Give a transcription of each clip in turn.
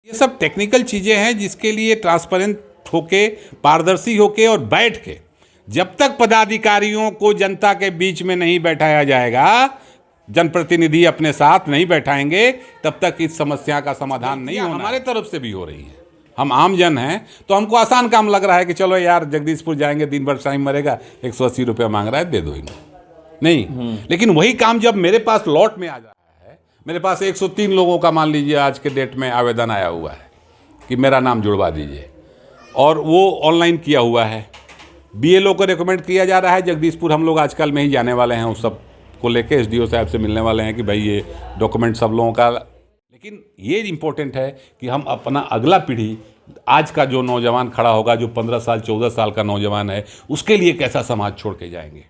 ये सब टेक्निकल चीज़ें हैं जिसके लिए ट्रांसपेरेंट होके, पारदर्शी होके और बैठ के जब तक पदाधिकारियों को जनता के बीच में नहीं बैठाया जाएगा, जनप्रतिनिधि अपने साथ नहीं बैठाएंगे, तब तक इस समस्या का समाधान नहीं होना। हमारे तरफ से भी हो रही है। हम आम जन हैं तो हमको आसान काम लग रहा है कि चलो यार जगदीशपुर जाएंगे, दिन भर टाइम मरेगा, 180 रुपये मांग रहा है, दे दो इन्हें। नहीं, लेकिन वही काम जब मेरे पास लॉट में आ जाता है, मेरे पास 103 लोगों का मान लीजिए आज के डेट में आवेदन आया हुआ है कि मेरा नाम जुड़वा दीजिए, और वो ऑनलाइन किया हुआ है। बीएलओ को रिकमेंड किया जा रहा है। जगदीशपुर हम लोग आजकल में ही जाने वाले हैं, उस सब को लेके एसडीओ साहब से मिलने वाले हैं कि भाई ये डॉक्यूमेंट सब लोगों का। लेकिन ये इम्पोर्टेंट है कि हम अपना अगला पीढ़ी, आज का जो नौजवान खड़ा होगा, जो 15 साल 14 साल का नौजवान है, उसके लिए कैसा समाज छोड़ के जाएंगे।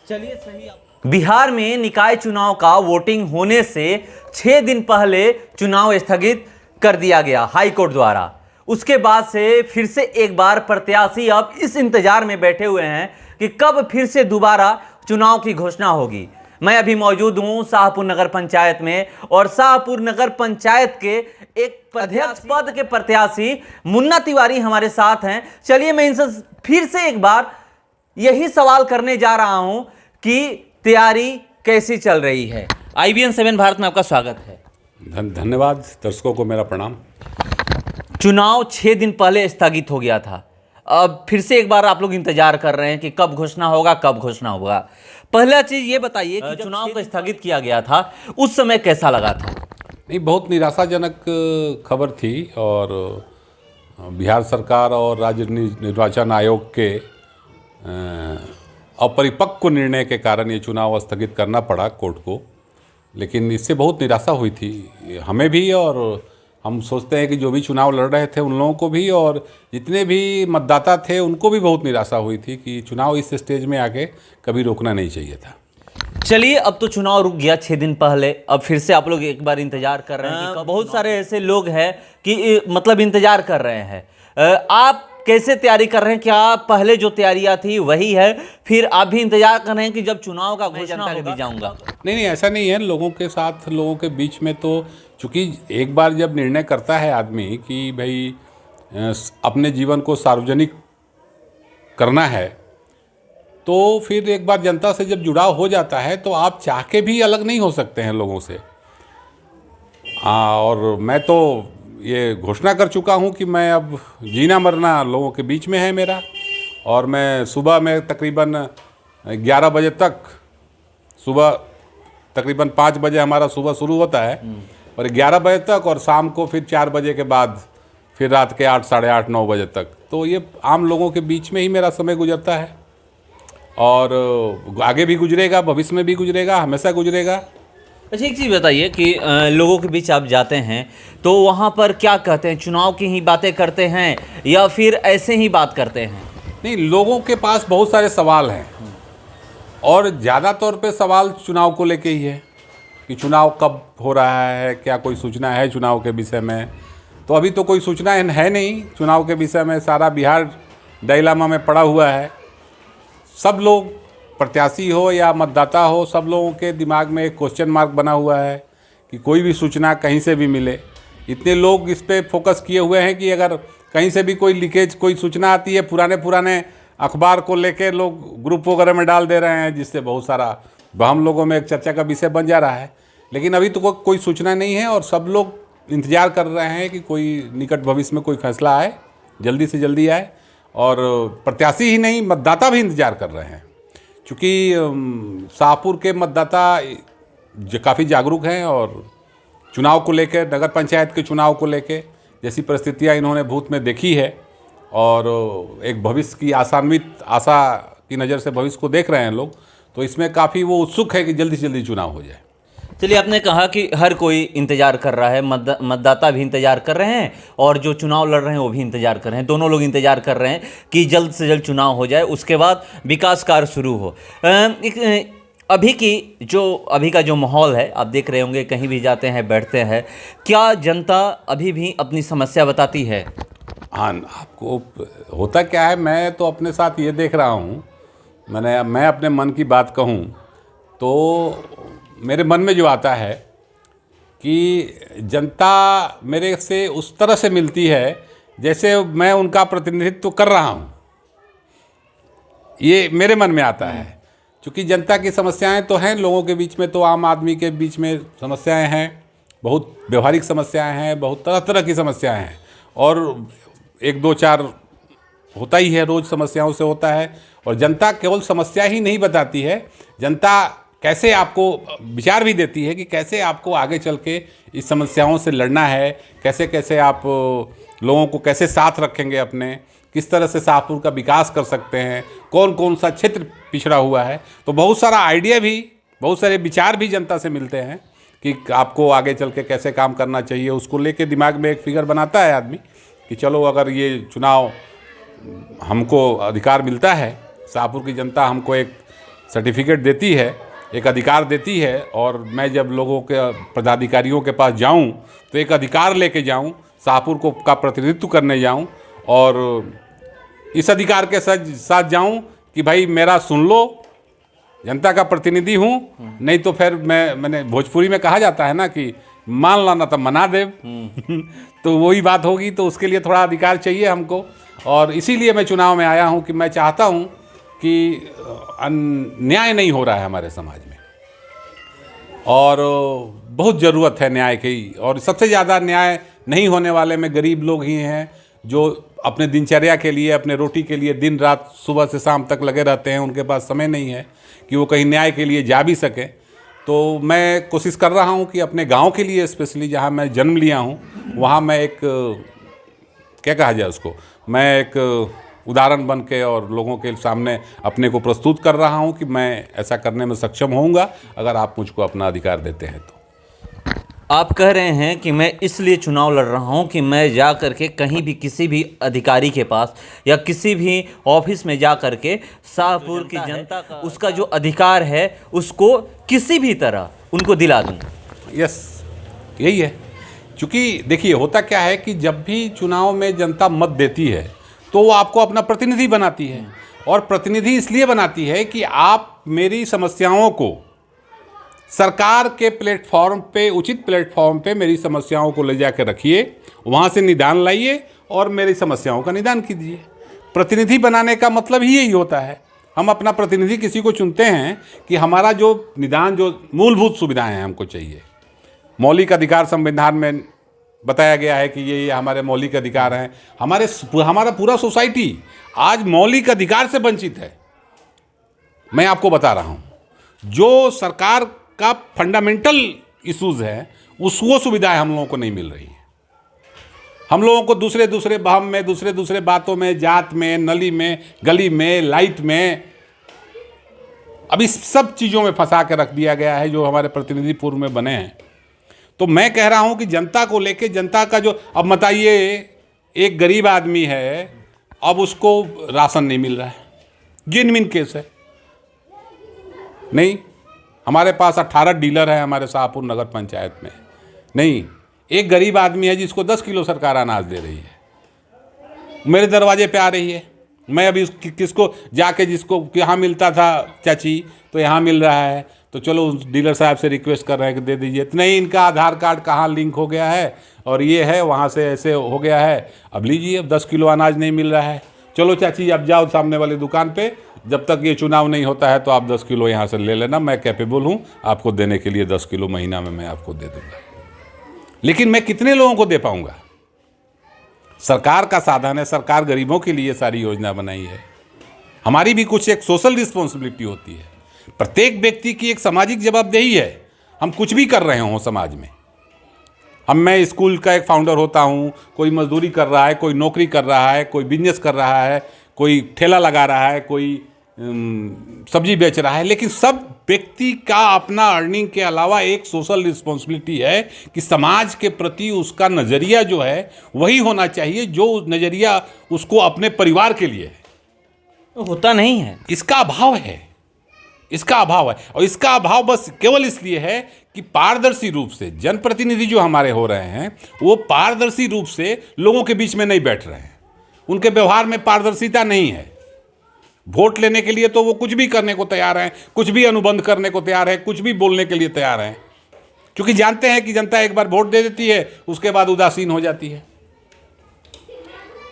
चलिए सही। बिहार में निकाय चुनाव का वोटिंग होने से 6 दिन पहले चुनाव स्थगित कर दिया गया हाई कोर्ट द्वारा। उसके बाद से फिर से एक बार प्रत्याशी अब इस इंतजार में बैठे हुए हैं कि कब फिर से दोबारा चुनाव की घोषणा होगी। मैं अभी मौजूद हूं शाहपुर नगर पंचायत में, और शाहपुर नगर पंचायत के एक अध्यक्ष पद के प्रत्याशी मुन्ना तिवारी हमारे साथ हैं। चलिए मैं इनसे फिर से एक बार यही सवाल करने जा रहा हूं कि तैयारी कैसी चल रही है। IBN 7 भारत में आपका स्वागत है। धन्यवाद। दर्शकों को मेरा प्रणाम। चुनाव 6 दिन पहले स्थगित हो गया था, अब फिर से एक बार आप लोग इंतजार कर रहे हैं कि कब घोषणा होगा, कब घोषणा होगा। पहला चीज ये बताइए कि चुनाव को स्थगित किया गया था उस समय कैसा लगा था? नहीं, बहुत निराशाजनक खबर थी, और बिहार सरकार और राज्य निर्वाचन आयोग के अपरिपक्व निर्णय के कारण ये चुनाव स्थगित करना पड़ा कोर्ट को। लेकिन इससे बहुत निराशा हुई थी हमें भी, और हम सोचते हैं कि जो भी चुनाव लड़ रहे थे उन लोगों को भी, और जितने भी मतदाता थे उनको भी बहुत निराशा हुई थी कि चुनाव इस स्टेज में आके कभी रोकना नहीं चाहिए था। चलिए, अब तो चुनाव रुक गया 6 दिन पहले, अब फिर से आप लोग एक बार इंतजार कर रहे हैं कि बहुत सारे ऐसे लोग हैं कि मतलब इंतजार कर रहे हैं। आप कैसे तैयारी कर रहे हैं? क्या पहले जो तैयारियां थी वही है, फिर आप भी इंतजार कर रहे हैं कि जब चुनाव का घोषणा होगा? जाऊंगा नहीं, ऐसा नहीं है। लोगों के साथ, लोगों के बीच में, तो चूँकि एक बार जब निर्णय करता है आदमी कि भाई अपने जीवन को सार्वजनिक करना है, तो फिर एक बार जनता से जब जुड़ाव हो जाता है तो आप चाह के भी अलग नहीं हो सकते हैं लोगों से। और मैं तो ये घोषणा कर चुका हूँ कि मैं अब जीना मरना लोगों के बीच में है मेरा, और मैं सुबह में तकरीबन 11 बजे तक, सुबह तकरीबन 5 बजे हमारा सुबह शुरू होता है, और 11 बजे तक, और शाम को फिर 4 बजे के बाद फिर रात के 8, साढ़े 8, 9 बजे तक। तो ये आम लोगों के बीच में ही मेरा समय गुजरता है, और आगे भी गुजरेगा, भविष्य में भी गुजरेगा, हमेशा गुजरेगा। अच्छा, एक चीज़ बताइए कि लोगों के बीच आप जाते हैं तो वहाँ पर क्या कहते हैं? चुनाव की ही बातें करते हैं या फिर ऐसे ही बात करते हैं? नहीं, लोगों के पास बहुत सारे सवाल हैं, और ज़्यादा तौर पे सवाल चुनाव को लेके ही है कि चुनाव कब हो रहा है, क्या कोई सूचना है चुनाव के विषय में। तो अभी तो कोई सूचना है नहीं चुनाव के विषय में। सारा बिहार डायलामा में पड़ा हुआ है। सब लोग, प्रत्याशी हो या मतदाता हो, सब लोगों के दिमाग में एक क्वेश्चन मार्क बना हुआ है कि कोई भी सूचना कहीं से भी मिले। इतने लोग इस पे फोकस किए हुए हैं कि अगर कहीं से भी कोई लीकेज, कोई सूचना आती है, पुराने अखबार को लेके लोग ग्रुप वगैरह में डाल दे रहे हैं, जिससे बहुत सारा हम लोगों में एक चर्चा का विषय बन जा रहा है। लेकिन अभी तो कोई सूचना नहीं है, और सब लोग इंतज़ार कर रहे हैं कि कोई निकट भविष्य में कोई फैसला आए, जल्दी से जल्दी आए। और प्रत्याशी ही नहीं, मतदाता भी इंतज़ार कर रहे हैं, क्योंकि शाहपुर के मतदाता काफ़ी जागरूक हैं, और चुनाव को लेकर, नगर पंचायत के चुनाव को लेकर जैसी परिस्थितियां इन्होंने भूत में देखी है, और एक भविष्य की आशान्वित आशा की नज़र से भविष्य को देख रहे हैं लोग, तो इसमें काफ़ी वो उत्सुक है कि जल्दी से जल्दी चुनाव हो जाए। चलिए, आपने कहा कि हर कोई इंतजार कर रहा है, मतदाता भी इंतजार कर रहे हैं और जो चुनाव लड़ रहे हैं वो भी इंतजार कर रहे हैं। दोनों लोग इंतजार कर रहे हैं कि जल्द से जल्द चुनाव हो जाए, उसके बाद विकास कार्य शुरू हो। अभी का जो माहौल है, आप देख रहे होंगे, कहीं भी जाते हैं, बैठते हैं, क्या जनता अभी भी अपनी समस्या बताती है? हाँ, आपको होता क्या है, मैं तो अपने साथ ये देख रहा हूँ, मैं अपने मन की बात कहूँ तो मेरे मन में जो आता है कि जनता मेरे से उस तरह से मिलती है जैसे मैं उनका प्रतिनिधित्व कर रहा हूँ, ये मेरे मन में आता है। क्योंकि जनता की समस्याएं तो हैं लोगों के बीच में, तो आम आदमी के बीच में समस्याएं हैं, बहुत व्यवहारिक समस्याएं हैं, बहुत तरह तरह की समस्याएं हैं, और एक दो चार होता ही है, रोज़ समस्याओं से होता है। और जनता केवल समस्या ही नहीं बताती है, जनता कैसे आपको विचार भी देती है कि कैसे आपको आगे चल के इस समस्याओं से लड़ना है, कैसे कैसे आप लोगों को कैसे साथ रखेंगे अपने, किस तरह से शाहपुर का विकास कर सकते हैं, कौन कौन सा क्षेत्र पिछड़ा हुआ है। तो बहुत सारा आइडिया भी, बहुत सारे विचार भी जनता से मिलते हैं कि आपको आगे चल के कैसे काम करना चाहिए। उसको लेके दिमाग में एक फिगर बनाता है आदमी कि चलो अगर ये चुनाव हमको अधिकार मिलता है, शाहपुर की जनता हमको एक सर्टिफिकेट देती है, एक अधिकार देती है, और मैं जब लोगों के पदाधिकारियों के पास जाऊं तो एक अधिकार लेके जाऊं, शाहपुर को का प्रतिनिधित्व करने जाऊं, और इस अधिकार के साथ जाऊं कि भाई मेरा सुन लो, जनता का प्रतिनिधि हूं, नहीं तो फिर मैंने भोजपुरी में कहा जाता है ना कि मान लाना तो मना देव तो वही बात होगी। तो उसके लिए थोड़ा अधिकार चाहिए हमको, और इसीलिए मैं चुनाव में आया हूं कि मैं चाहता हूं कि न्याय नहीं हो रहा है हमारे समाज में, और बहुत ज़रूरत है न्याय की। और सबसे ज़्यादा न्याय नहीं होने वाले में गरीब लोग ही हैं, जो अपने दिनचर्या के लिए, अपने रोटी के लिए दिन रात सुबह से शाम तक लगे रहते हैं, उनके पास समय नहीं है कि वो कहीं न्याय के लिए जा भी सकें। तो मैं कोशिश कर रहा हूँ कि अपने गांव के लिए स्पेशली, जहाँ मैं जन्म लिया हूँ, वहाँ मैं एक क्या कहा जाए उसको, मैं एक उदाहरण बन के और लोगों के सामने अपने को प्रस्तुत कर रहा हूँ कि मैं ऐसा करने में सक्षम होऊंगा अगर आप मुझको अपना अधिकार देते हैं तो। आप कह रहे हैं कि मैं इसलिए चुनाव लड़ रहा हूं कि मैं जा करके कहीं भी किसी भी अधिकारी के पास या किसी भी ऑफिस में जा करके शाहपुर की जनता का उसका जो अधिकार है उसको किसी भी तरह उनको दिला दूं। यस, यही है। क्योंकि देखिए होता क्या है कि जब भी चुनाव में जनता मत देती है तो वो आपको अपना प्रतिनिधि बनाती है, और प्रतिनिधि इसलिए बनाती है कि आप मेरी समस्याओं को सरकार के प्लेटफॉर्म पे, उचित प्लेटफॉर्म पे मेरी समस्याओं को ले जाकर रखिए, वहाँ से निदान लाइए और मेरी समस्याओं का निदान कीजिए। प्रतिनिधि बनाने का मतलब ही यही होता है। हम अपना प्रतिनिधि किसी को चुनते हैं कि हमारा जो निदान, जो मूलभूत सुविधाएं हैं हमको चाहिए। मौलिक अधिकार संविधान में बताया गया है कि ये हमारे मौलिक अधिकार हैं। हमारा पूरा सोसाइटी आज मौलिक अधिकार से वंचित है। मैं आपको बता रहा हूँ, जो सरकार का फंडामेंटल इश्यूज है वो सुविधाएं हम लोगों को नहीं मिल रही है। हम लोगों को दूसरे बहम में, दूसरे बातों में, जात में, नली में, गली में, लाइट में, अब इस सब चीज़ों में फंसा के रख दिया गया है जो हमारे प्रतिनिधि पूर्व में बने हैं। तो मैं कह रहा हूं कि जनता को लेके, जनता का जो, अब बताइए एक गरीब आदमी है, अब उसको राशन नहीं मिल रहा है, जेन्युइन केस है। नहीं, हमारे पास 18 डीलर है हमारे शाहपुर नगर पंचायत में। नहीं, एक गरीब आदमी है जिसको 10 किलो सरकार अनाज दे रही है, मेरे दरवाजे पे आ रही है। मैं अभी किसको जाके, जिसको यहाँ मिलता था चाची तो यहाँ मिल रहा है, तो चलो उस डीलर साहब से रिक्वेस्ट कर रहे हैं कि दे दीजिए। तो नहीं, इनका आधार कार्ड कहाँ लिंक हो गया है और ये है, वहाँ से ऐसे हो गया है, अब लीजिए, अब 10 किलो अनाज नहीं मिल रहा है। चलो चाची अब जाओ सामने वाली दुकान पे, जब तक ये चुनाव नहीं होता है तो आप 10 किलो यहाँ से ले लेना, मैं कैपेबल हूँ आपको देने के लिए, 10 किलो महीना में मैं आपको दे दूँगा। लेकिन मैं कितने लोगों को दे पाऊँगा? सरकार का साधन है, सरकार गरीबों के लिए सारी योजना बनाई है। हमारी भी कुछ एक सोशल रिस्पॉन्सिबिलिटी होती है, प्रत्येक व्यक्ति की एक सामाजिक जवाबदेही है। हम कुछ भी कर रहे हों समाज में, मैं स्कूल का एक फाउंडर होता हूँ, कोई मजदूरी कर रहा है, कोई नौकरी कर रहा है, कोई बिजनेस कर रहा है, कोई ठेला लगा रहा है, कोई सब्जी बेच रहा है, लेकिन सब व्यक्ति का अपना अर्निंग के अलावा एक सोशल रिस्पॉन्सिबिलिटी है कि समाज के प्रति उसका नज़रिया जो है वही होना चाहिए जो नज़रिया उसको अपने परिवार के लिए है। होता नहीं है, इसका अभाव है, इसका अभाव है। और इसका अभाव बस केवल इसलिए है कि पारदर्शी रूप से जनप्रतिनिधि जो हमारे हो रहे हैं वो पारदर्शी रूप से लोगों के बीच में नहीं बैठ रहे हैं, उनके व्यवहार में पारदर्शिता नहीं है। वोट लेने के लिए तो वो कुछ भी करने को तैयार हैं, कुछ भी अनुबंध करने को तैयार है, कुछ भी बोलने के लिए तैयार हैं। क्योंकि जानते हैं कि जनता एक बार वोट दे देती है, उसके बाद उदासीन हो जाती है।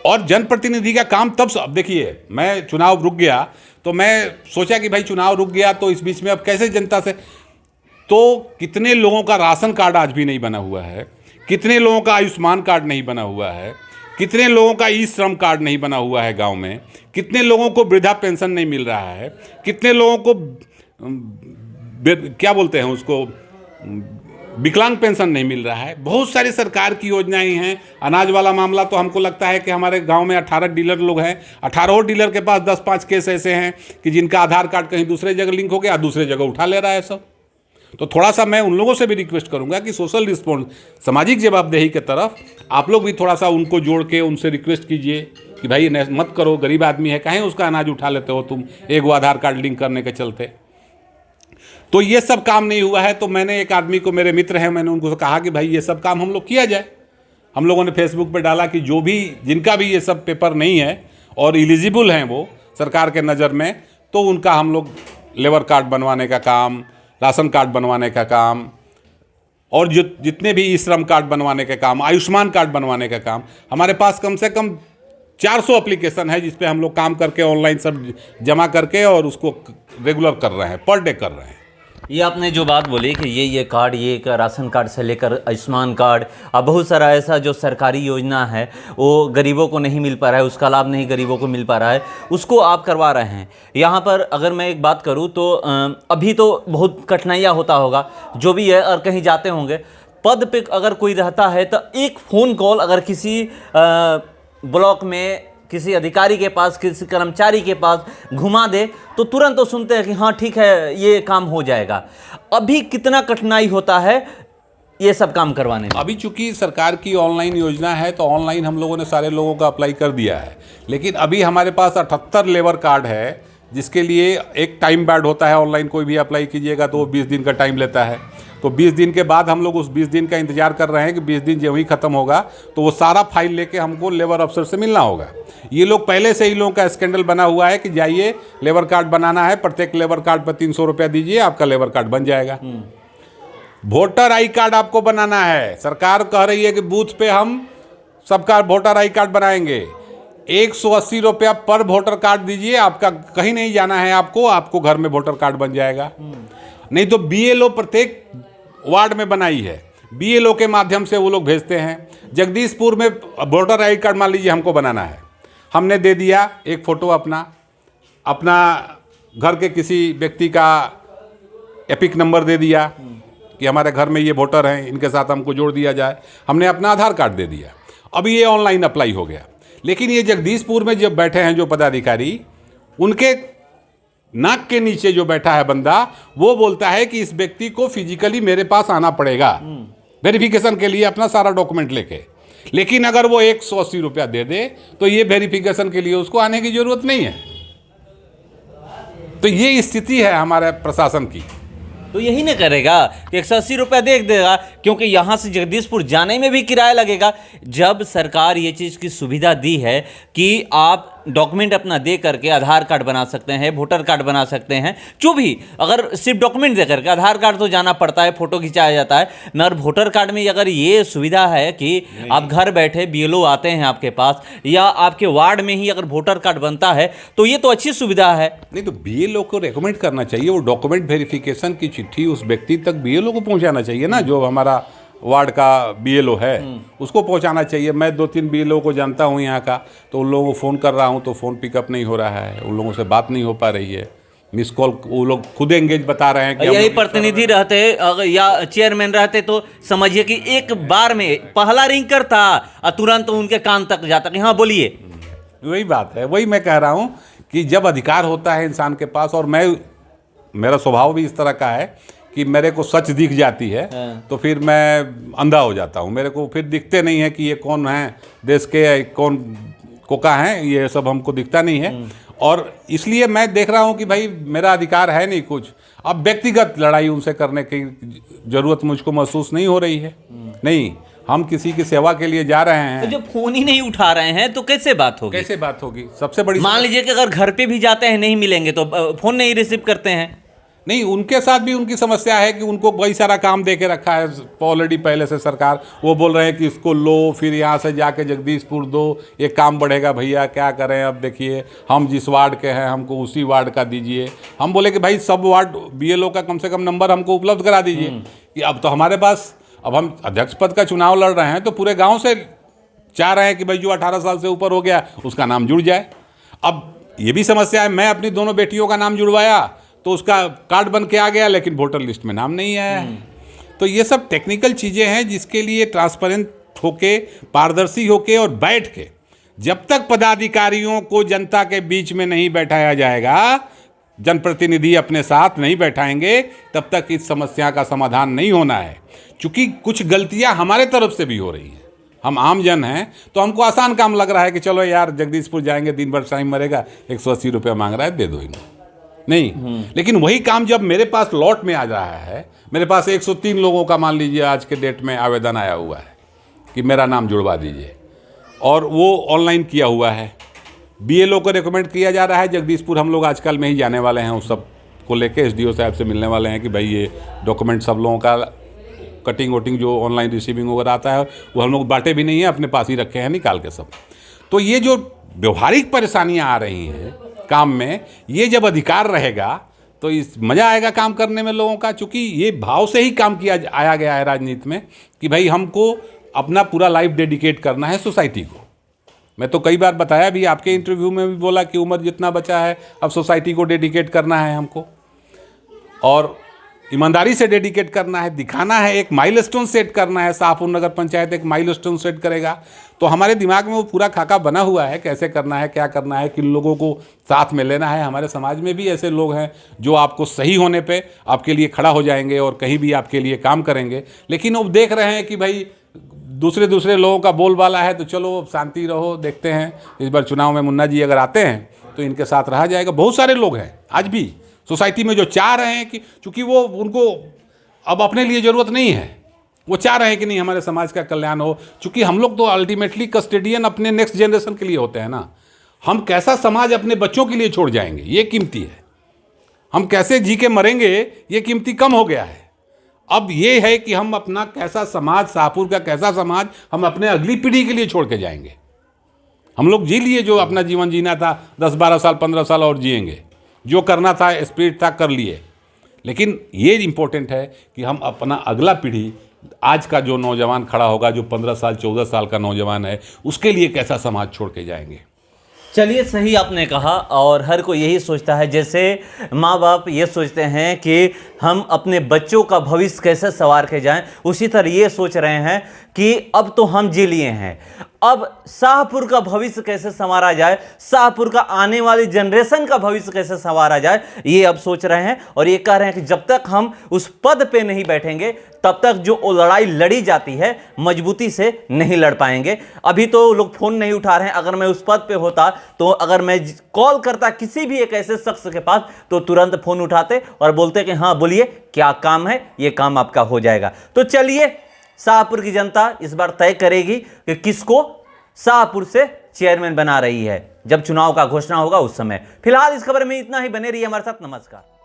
और जनप्रतिनिधि का काम तब, अब देखिए, मैं चुनाव रुक गया तो मैं सोचा कि भाई चुनाव रुक गया तो इस बीच में अब कैसे जनता से, तो कितने लोगों का राशन कार्ड आज भी नहीं बना हुआ है, कितने लोगों का आयुष्मान कार्ड नहीं बना हुआ है, कितने लोगों का ई श्रम कार्ड नहीं बना हुआ है गांव में, कितने लोगों को वृद्धा पेंशन नहीं मिल रहा है, कितने लोगों को क्या बोलते हैं उसको, विकलांग पेंशन नहीं मिल रहा है। बहुत सारी सरकार की योजनाएं हैं। अनाज वाला मामला तो हमको लगता है कि हमारे गांव में 18 डीलर लोग हैं, 18 डीलर के पास 10-5 केस ऐसे हैं कि जिनका आधार कार्ड कहीं दूसरे जगह लिंक हो गया, दूसरे जगह उठा ले रहा है सब। तो थोड़ा सा मैं उन लोगों से भी रिक्वेस्ट करूंगा कि सोशल रिस्पॉन्स, सामाजिक जवाबदेही के तरफ आप लोग भी थोड़ा सा उनको जोड़ के उनसे रिक्वेस्ट कीजिए कि भाई मत करो, गरीब आदमी है, कहीं उसका अनाज उठा लेते हो तुम एक वो आधार कार्ड लिंक करने के चलते। तो ये सब काम नहीं हुआ है। तो मैंने एक आदमी को, मेरे मित्र हैं, मैंने उनको कहा कि भाई ये सब काम हम लोग किया जाए। हम लोगों ने फेसबुक पे डाला कि जो भी, जिनका भी ये सब पेपर नहीं है और एलिजिबल हैं वो सरकार के नज़र में, तो उनका हम लोग लेबर कार्ड बनवाने का काम, राशन कार्ड बनवाने का काम, और जो जितने भी ई श्रम कार्ड बनवाने का काम, आयुष्मान कार्ड बनवाने का काम, हमारे पास कम से कम 400 एप्लीकेशन है जिस पे हम लोग काम करके ऑनलाइन सब जमा करके और उसको रेगुलर कर रहे हैं, पर डे कर रहे हैं। ये आपने जो बात बोली कि ये कार्ड, ये एक राशन कार्ड से लेकर आयुष्मान कार्ड, अब बहुत सारा ऐसा जो सरकारी योजना है वो गरीबों को नहीं मिल पा रहा है, उसका लाभ नहीं गरीबों को मिल पा रहा है, उसको आप करवा रहे हैं। यहाँ पर अगर मैं एक बात करूँ तो अभी तो बहुत कठिनाइयाँ होता होगा जो भी है, और कहीं जाते होंगे पद पे अगर कोई रहता है तो एक फ़ोन कॉल अगर किसी ब्लॉक में किसी अधिकारी के पास, किसी कर्मचारी के पास घुमा दे तो तुरंत तो सुनते हैं कि हाँ ठीक है ये काम हो जाएगा। अभी कितना कठिनाई होता है ये सब काम करवाने में? अभी चूंकि सरकार की ऑनलाइन योजना है तो ऑनलाइन हम लोगों ने सारे लोगों का अप्लाई कर दिया है, लेकिन अभी हमारे पास 78 लेबर कार्ड है जिसके लिए एक टाइम बैड होता है। ऑनलाइन कोई भी अप्लाई कीजिएगा तो वो 20 दिन का टाइम लेता है। तो 20 दिन के बाद हम लोग उस 20 दिन का इंतजार कर रहे हैं कि 20 दिन जब ही ख़त्म होगा तो वो सारा फाइल लेके हमको लेबर अफसर से मिलना होगा। ये लोग पहले से ही लोगों का स्कैंडल बना हुआ है कि जाइए लेबर कार्ड बनाना है, प्रत्येक लेबर कार्ड पर 300 रुपया दीजिए, आपका लेबर कार्ड बन जाएगा। वोटर आई कार्ड आपको बनाना है। सरकार कह रही है कि बूथ पे हम सबका वोटर आई कार्ड बनाएंगे। 180 रुपया पर वोटर कार्ड दीजिए, आपका कहीं नहीं जाना है, आपको घर में वोटर कार्ड बन जाएगा। नहीं तो BLO प्रत्येक वार्ड में बनाई है, BLO के माध्यम से वो लोग भेजते हैं। जगदीशपुर में वोटर आई कार्ड मान लीजिए हमको बनाना है, हमने दे दिया एक फ़ोटो अपना घर के किसी व्यक्ति का एपिक नंबर दे दिया कि हमारे घर में ये वोटर हैं, इनके साथ हमको जोड़ दिया जाए। हमने अपना आधार कार्ड दे दिया, अभी ये ऑनलाइन अप्लाई हो गया। लेकिन ये जगदीशपुर में जब बैठे हैं जो पदाधिकारी, उनके नाक के नीचे जो बैठा है बंदा, वो बोलता है कि इस व्यक्ति को फिजिकली मेरे पास आना पड़ेगा वेरिफिकेशन के लिए अपना सारा डॉक्यूमेंट लेके। लेकिन अगर वो 180 रुपया दे दे तो ये वेरिफिकेशन के लिए उसको आने की जरूरत नहीं है। तो ये स्थिति है हमारे प्रशासन की। तो यही नहीं करेगा कि 180 रुपया दे देगा, क्योंकि यहाँ से जगदीशपुर जाने में भी किराया लगेगा। जब सरकार ये चीज़ की सुविधा दी है कि आप डॉक्यूमेंट अपना दे करके आधार कार्ड बना सकते हैं, वोटर कार्ड बना सकते हैं, जो भी, अगर सिर्फ डॉक्यूमेंट दे करके, आधार कार्ड तो जाना पड़ता है, फोटो खिंचाया जाता है, मगर वोटर कार्ड में अगर ये सुविधा है कि आप घर बैठे BLO आते हैं आपके पास, या आपके वार्ड में ही अगर वोटर कार्ड बनता है तो ये तो अच्छी सुविधा है। नहीं तो BLO को रेकमेंड करना चाहिए, वो डॉक्यूमेंट वेरिफिकेशन की चिट्ठी उस व्यक्ति तक BLO को पहुँचाना चाहिए ना, जो हमारा वार्ड का BLO है उसको पहुंचाना चाहिए। मैं 2-3 BLO को जानता हूं यहाँ का, तो उन लोगों को फ़ोन कर रहा हूं तो फ़ोन पिकअप नहीं हो रहा है, उन लोगों से बात नहीं हो पा रही है, मिस कॉल वो लोग खुद एंगेज बता रहे हैं कि यही प्रतिनिधि रहते या चेयरमैन रहते तो समझिए कि एक बार में पहला रिंग करता और तुरंत उनके कान तक जाता कि हाँ बोलिए। वही बात है, वही मैं कह रहा हूँ कि जब अधिकार होता है इंसान के पास, और मेरा स्वभाव भी इस तरह का है कि मेरे को सच दिख जाती है तो फिर मैं अंधा हो जाता हूँ। मेरे को फिर दिखते नहीं है कि ये कौन है देश के, कौन कोका है, ये सब हमको दिखता नहीं है। और इसलिए मैं देख रहा हूँ कि भाई मेरा अधिकार है नहीं कुछ। अब व्यक्तिगत लड़ाई उनसे करने की ज़रूरत मुझको महसूस नहीं हो रही है। नहीं, हम किसी की सेवा के लिए जा रहे हैं। तो जब फ़ोन ही नहीं उठा रहे हैं तो कैसे बात होगी? कैसे बात होगी? सबसे बड़ी मान लीजिए कि अगर घर पे भी जाते हैं नहीं मिलेंगे तो फ़ोन नहीं रिसीव करते हैं। नहीं, उनके साथ भी उनकी समस्या है कि उनको कई सारा काम दे के रखा है ऑलरेडी पहले से सरकार। वो बोल रहे हैं कि इसको लो, फिर यहाँ से जाके जगदीशपुर दो, ये काम बढ़ेगा भैया, क्या करें। अब देखिए हम जिस वार्ड के हैं हमको उसी वार्ड का दीजिए। हम बोले कि भाई सब वार्ड BLO का कम से कम नंबर हमको उपलब्ध करा दीजिए कि अब तो हमारे पास, अब हम अध्यक्ष पद का चुनाव लड़ रहे हैं तो पूरे गाँव से चाह रहे हैं कि भाई जो 18 साल से ऊपर हो गया उसका नाम जुड़ जाए। अब ये भी समस्या है, मैं अपनी दोनों बेटियों का नाम जुड़वाया तो उसका कार्ड बन के आ गया लेकिन वोटर लिस्ट में नाम नहीं आया है। तो ये सब टेक्निकल चीज़ें हैं जिसके लिए ट्रांसपेरेंट होके, पारदर्शी होके और बैठ के, जब तक पदाधिकारियों को जनता के बीच में नहीं बैठाया जाएगा, जनप्रतिनिधि अपने साथ नहीं बैठाएंगे, तब तक इस समस्या का समाधान नहीं होना है। क्योंकि कुछ गलतियां हमारे तरफ से भी हो रही हैं। हम आम जन हैं तो हमको आसान काम लग रहा है कि चलो यार जगदीशपुर जाएंगे, दिन भर टाइम मरेगा, 180 रुपये मांग रहा है, दे दो इन्हें। नहीं, लेकिन वही काम जब मेरे पास लॉट में आ रहा है, मेरे पास 103 लोगों का मान लीजिए आज के डेट में आवेदन आया हुआ है कि मेरा नाम जुड़वा दीजिए, और वो ऑनलाइन किया हुआ है। BLO को रिकमेंड किया जा रहा है। जगदीशपुर हम लोग आजकल में ही जाने वाले हैं, उस सब को लेके SDO साहब से मिलने वाले हैं कि भाई ये डॉक्यूमेंट सब लोगों का कटिंग वोटिंग जो ऑनलाइन रिसीविंग वगैरह आता है वो हम लोग बांटे भी नहीं है, अपने पास ही रखे हैं निकाल के सब। तो ये जो व्यवहारिक परेशानियां आ रही हैं काम में, ये जब अधिकार रहेगा तो इस मज़ा आएगा काम करने में लोगों का। चूँकि ये भाव से ही काम किया आया गया है राजनीति में कि भाई हमको अपना पूरा लाइफ डेडिकेट करना है सोसाइटी को। मैं तो कई बार बताया भी, आपके इंटरव्यू में भी बोला कि उम्र जितना बचा है अब सोसाइटी को डेडिकेट करना है हमको, और ईमानदारी से डेडिकेट करना है, दिखाना है, एक माइलस्टोन सेट करना है। शाहपुर नगर पंचायत एक माइलस्टोन सेट करेगा तो हमारे दिमाग में वो पूरा खाका बना हुआ है, कैसे करना है, क्या करना है, किन लोगों को साथ में लेना है। हमारे समाज में भी ऐसे लोग हैं जो आपको सही होने पे आपके लिए खड़ा हो जाएंगे और कहीं भी आपके लिए काम करेंगे। लेकिन वो देख रहे हैं कि भाई दूसरे लोगों का बोलबाला है तो चलो शांति रहो, देखते हैं इस बार चुनाव में मुन्ना जी अगर आते हैं तो इनके साथ रहा जाएगा। बहुत सारे लोग हैं आज भी सोसाइटी में जो चाह रहे हैं कि चूँकि वो उनको अब अपने लिए ज़रूरत नहीं है, वो चाह रहे हैं कि नहीं हमारे समाज का कल्याण हो। चूँकि हम लोग तो अल्टीमेटली कस्टोडियन अपने नेक्स्ट जनरेशन के लिए होते हैं ना। हम कैसा समाज अपने बच्चों के लिए छोड़ जाएंगे ये कीमती है, हम कैसे जी के मरेंगे ये कीमती कम हो गया है। अब ये है कि हम अपना कैसा समाज, शाहपुर का कैसा समाज हम अपने अगली पीढ़ी के लिए छोड़ के जाएंगे। हम लोग जी लिए जो अपना जीवन जीना था, 10-12 साल 15 साल और जिएंगे, जो करना था स्पिरिट था कर लिए। लेकिन ये इम्पोर्टेंट है कि हम अपना अगला पीढ़ी, आज का जो नौजवान खड़ा होगा, जो 15 साल 14 साल का नौजवान है, उसके लिए कैसा समाज छोड़ के जाएंगे। चलिए, सही आपने कहा। और हर कोई यही सोचता है, जैसे माँ बाप ये सोचते हैं कि हम अपने बच्चों का भविष्य कैसे संवार के जाएं, उसी तरह ये सोच रहे हैं कि अब तो हम जी लिए हैं, अब शाहपुर का भविष्य कैसे संवारा जाए, शाहपुर का आने वाली जनरेशन का भविष्य कैसे संवारा जाए, ये अब सोच रहे हैं। और ये कह रहे हैं कि जब तक हम उस पद पे नहीं बैठेंगे तब तक जो लड़ाई लड़ी जाती है मजबूती से नहीं लड़ पाएंगे। अभी तो लोग फ़ोन नहीं उठा रहे हैं। अगर मैं उस पद पे होता तो अगर मैं कॉल करता किसी भी एक ऐसे शख्स के पास तो तुरंत फ़ोन उठाते और बोलते कि हाँ बोलिए क्या काम है, ये काम आपका हो जाएगा। तो चलिए, शाहपुर की जनता इस बार तय करेगी कि किसको शाहपुर से चेयरमैन बना रही है। जब चुनाव का घोषणा होगा उस समय। फिलहाल इस खबर में इतना ही। बने रहिए हमारे साथ। नमस्कार।